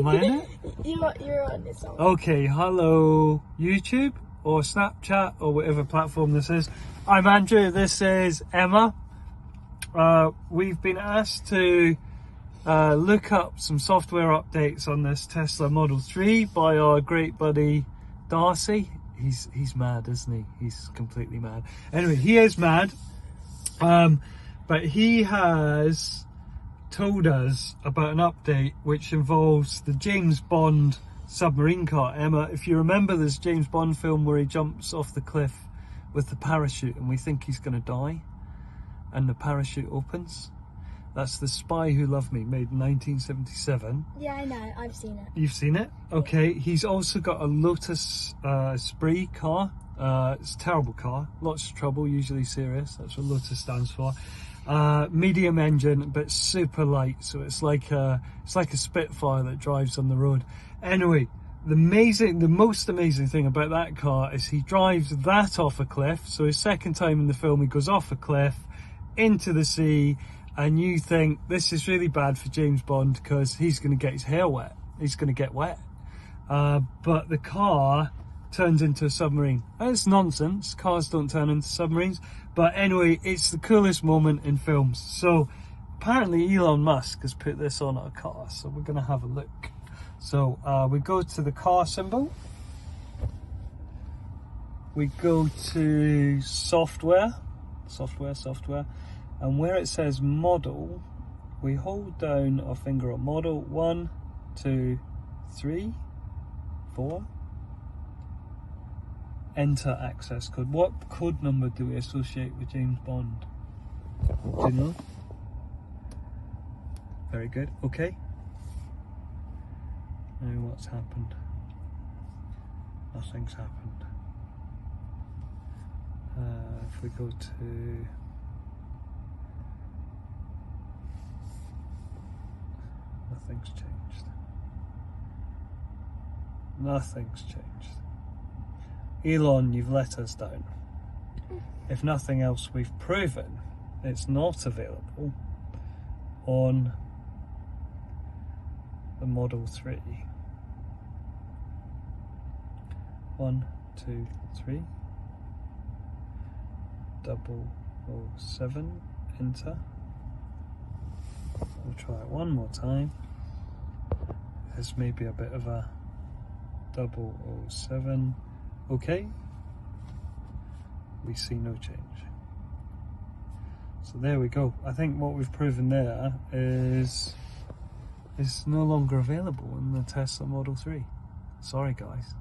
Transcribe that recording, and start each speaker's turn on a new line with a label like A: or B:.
A: Am I in it?
B: You're on this one.
A: Okay, hello YouTube or Snapchat or whatever platform this is. I'm Andrew, this is Emma. We've been asked to look up some software updates on this Tesla Model 3 by our great buddy Darcy. He's mad, isn't he? He's completely mad. Anyway, he is mad, but he has told us about an update which involves the James Bond submarine car. Emma, if you remember this James Bond film where he jumps off the cliff with the parachute and we think he's going to die and the parachute opens, that's The Spy Who Loved Me, made in 1977.
B: Yeah, I know, I've seen it.
A: You've seen it? Okay, he's also got a Lotus Esprit car. It's a terrible car, lots of trouble, usually serious, that's what Lotus stands for. Medium engine but super light, so it's like a Spitfire that drives on the road. Anyway, the most amazing thing about that car is he drives that off a cliff. So his second time in the film, he goes off a cliff into the sea, and you think this is really bad for James Bond because he's going to get his hair wet, he's going to get wet, but the car turns into a submarine. And it's nonsense, cars don't turn into submarines, but anyway, it's the coolest moment in films. So apparently Elon Musk has put this on our car, so we're going to have a look. So we go to the car symbol, we go to software, and where it says model, we hold down our finger on model. 1, 2, 3, 4. Enter access code. What code number do we associate with James Bond? Do you know? Very good. Okay. Now what's happened? Nothing's happened. If we go to nothing's changed. Nothing's changed. Elon, you've let us down. If nothing else, we've proven it's not available on the Model 3. 1, 2, 3. 007. Enter. We'll try it one more time. This may be a bit of a 007. Okay, we see no change. So there we go. I think what we've proven there is it's no longer available in the Tesla Model 3. Sorry guys.